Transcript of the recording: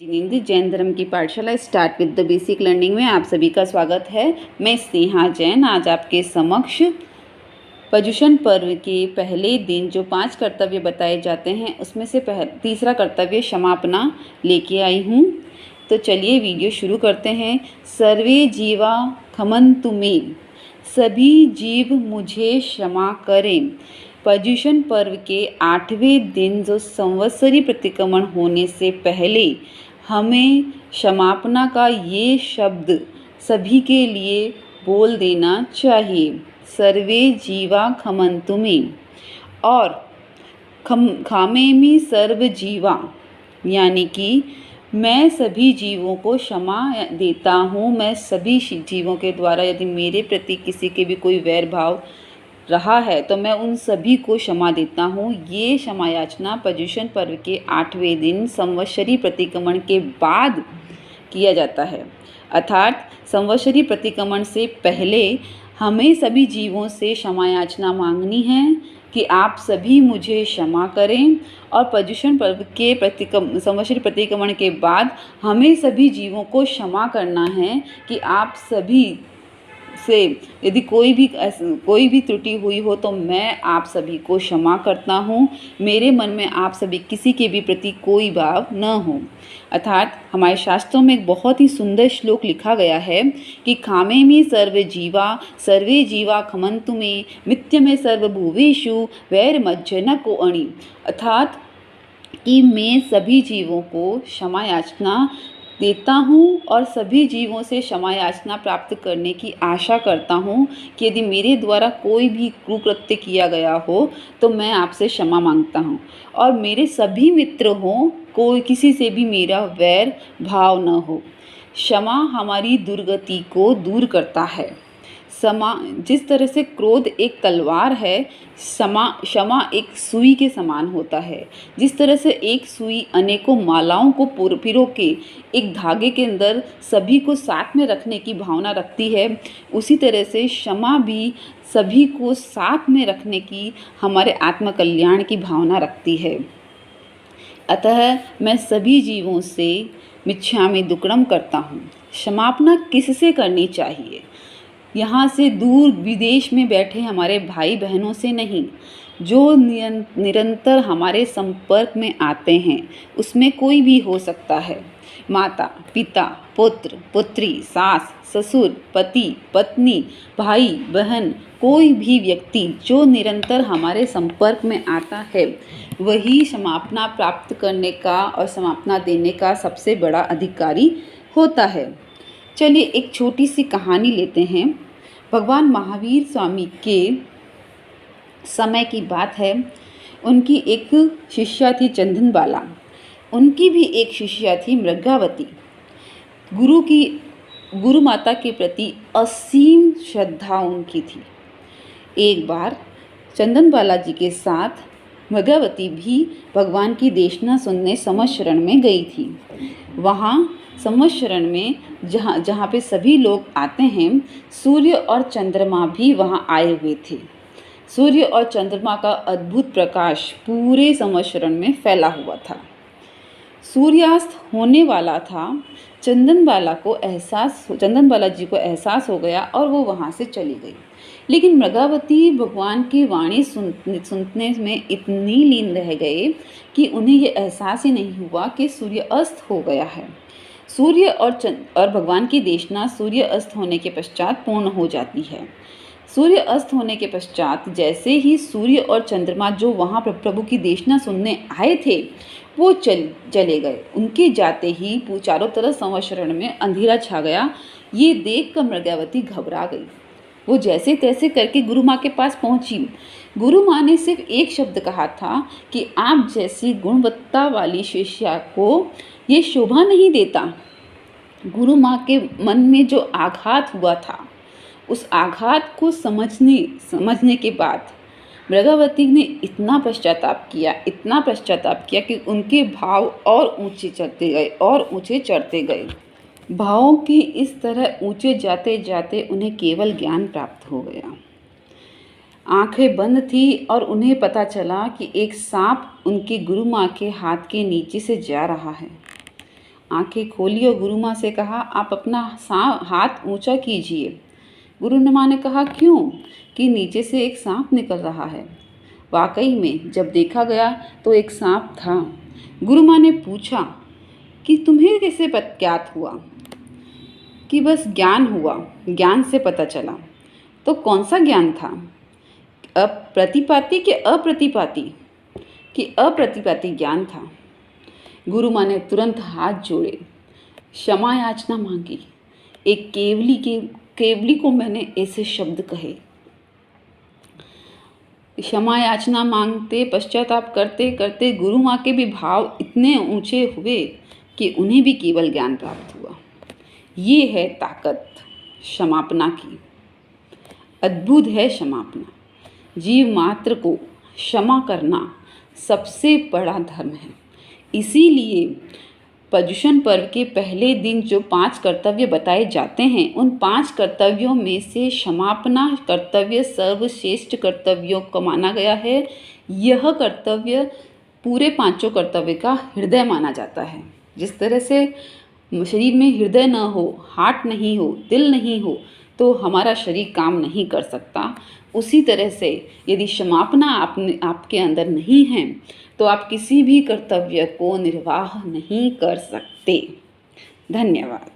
जिनेंद्र जैन धर्म की पाठशाला start with the basic learning में आप सभी का स्वागत है। मैं स्नेहा जैन आज आपके समक्ष पर्युषण पर्व के पहले दिन जो 5 कर्तव्य बताए जाते हैं उसमें से तीसरा कर्तव्य क्षमापना लेके आई हूँ। तो चलिए वीडियो शुरू करते हैं। सर्वे जीवा क्षमन्तु मे, सभी जीव मुझे क्षमा करें। पर्युषण पर्व के 8वें दिन जो संवत्सरी प्रतिक्रमण होने से पहले हमें क्षमापना का ये शब्द सभी के लिए बोल देना चाहिए। सर्वे जीवा क्षमन्तु मे और खामेमि सर्व जीवा, यानी कि मैं सभी जीवों को क्षमा देता हूँ। मैं सभी जीवों के द्वारा यदि मेरे प्रति किसी के भी कोई वैर भाव रहा है तो मैं उन सभी को क्षमा देता हूँ। ये क्षमा याचना पर्युषण पर्व के 8वें दिन संवत्सरी प्रतिक्रमण के बाद किया जाता है। अर्थात संवत्सरी प्रतिक्रमण से पहले हमें सभी जीवों से क्षमा याचना मांगनी है कि आप सभी मुझे क्षमा करें। और पर्युषण पर्व के संवत्सरी प्रतिक्रमण के बाद हमें सभी जीवों को क्षमा करना है कि आप सभी से यदि कोई भी त्रुटि हुई हो तो मैं आप सभी को क्षमा करता हूँ। मेरे मन में आप सभी किसी के भी प्रति कोई भाव न हो। अर्थात हमारे शास्त्रों में एक बहुत ही सुंदर श्लोक लिखा गया है कि खामेमि सर्वे जीवा क्षमन्तु मे, मिथ्यमे सर्वभूतेषु वैरमज्जन को अणि। अर्थात कि मैं सभी जीवों को क्षमा याचना देता हूँ और सभी जीवों से क्षमा याचना प्राप्त करने की आशा करता हूँ कि यदि मेरे द्वारा कोई भी कुकृत्य किया गया हो तो मैं आपसे क्षमा मांगता हूँ और मेरे सभी मित्र हों, कोई किसी से भी मेरा वैर भाव न हो। क्षमा हमारी दुर्गति को दूर करता है। जिस तरह से क्रोध एक तलवार है, क्षमा एक सुई के समान होता है। जिस तरह से एक सुई अनेकों मालाओं को पिरो के एक धागे के अंदर सभी को साथ में रखने की भावना रखती है, उसी तरह से क्षमा भी सभी को साथ में रखने की, हमारे आत्मकल्याण की भावना रखती है। अतः मैं सभी जीवों से मिच्छामि दुक्कडम करता हूँ। क्षमापना किससे करनी चाहिए? यहाँ से दूर विदेश में बैठे हमारे भाई बहनों से नहीं, जो निरंतर हमारे संपर्क में आते हैं। उसमें कोई भी हो सकता है, माता पिता, पुत्र पुत्री, सास ससुर, पति पत्नी, भाई बहन, कोई भी व्यक्ति जो निरंतर हमारे संपर्क में आता है वही क्षमापना प्राप्त करने का और क्षमापना देने का सबसे बड़ा अधिकारी होता है। चलिए एक छोटी सी कहानी लेते हैं। भगवान महावीर स्वामी के समय की बात है। उनकी एक शिष्या थी चंदनबाला, उनकी भी एक शिष्या थी मृगावती। गुरु माता के प्रति असीम श्रद्धा उनकी थी। एक बार चंदनबाला जी के साथ मृगावती भी भगवान की देशना सुनने समशरण में गई थी। वहाँ समशरण में जहाँ पे सभी लोग आते हैं, सूर्य और चंद्रमा भी वहाँ आए हुए थे। सूर्य और चंद्रमा का अद्भुत प्रकाश पूरे समशरण में फैला हुआ था। सूर्यास्त होने वाला था। चंदनबाला जी को एहसास हो गया और वो वहाँ से चली गई। लेकिन मृगावती भगवान की वाणी सुनने में इतनी लीन रह गए कि उन्हें ये एहसास ही नहीं हुआ कि सूर्य अस्त हो गया है। सूर्य और भगवान की देशना सूर्य अस्त होने के पश्चात पूर्ण हो जाती है। सूर्य अस्त होने के पश्चात जैसे ही सूर्य और चंद्रमा जो वहाँ प्रभु की देशना सुनने आए थे वो चले गए। उनके जाते ही चारों तरफ समशरण में अंधेरा छा गया। ये देख कर मृगावती घबरा गई। वो जैसे तैसे करके गुरु माँ के पास पहुँची। गुरु माँ ने सिर्फ एक शब्द कहा था कि आप जैसी गुणवत्ता वाली शिष्या को ये शोभा नहीं देता। गुरु माँ के मन में जो आघात हुआ था, उस आघात को समझने के बाद मृगावती ने इतना पश्चाताप किया कि उनके भाव और ऊंचे चढ़ते गए। भावों के इस तरह ऊंचे जाते जाते उन्हें केवल ज्ञान प्राप्त हो गया। आंखें बंद थी और उन्हें पता चला कि एक सांप उनकी गुरु माँ के हाथ के नीचे से जा रहा है आंखें खोली और गुरु माँ से कहा, आप अपना हाथ ऊंचा कीजिए। गुरु माँ ने कहा, क्यों? कि नीचे से एक सांप निकल रहा है। वाकई में जब देखा गया तो एक सांप था। गुरु माँ ने पूछा कि तुम्हें कैसे ज्ञात हुआ? कि बस ज्ञान हुआ, ज्ञान से पता चला। तो कौन सा ज्ञान था? प्रतिपाती कि अप्रतिपाती? कि अप्रतिपाती ज्ञान था। गुरु माँ ने तुरंत हाथ जोड़े, क्षमा याचना मांगी। एक केवली को मैंने ऐसे शब्द कहे। क्षमा याचना मांगते, पश्चाताप करते करते गुरु माँ के भी भाव इतने ऊंचे हुए कि उन्हें भी केवल ज्ञान प्राप्त हुआ। ये है ताकत क्षमापना की। अद्भुत है क्षमापना। जीव मात्र को क्षमा करना सबसे बड़ा धर्म है। इसीलिए पर्युषण पर्व के पहले दिन जो 5 कर्तव्य बताए जाते हैं, उन 5 कर्तव्यों में से क्षमापना कर्तव्य सर्वश्रेष्ठ कर्तव्यों को माना गया है। यह कर्तव्य पूरे 5 कर्तव्य का हृदय माना जाता है। जिस तरह से शरीर में हृदय न हो, हार्ट नहीं हो, दिल नहीं हो, तो हमारा शरीर काम नहीं कर सकता। उसी तरह से यदि क्षमापना आपके अंदर नहीं है तो आप किसी भी कर्तव्य को निर्वाह नहीं कर सकते। धन्यवाद।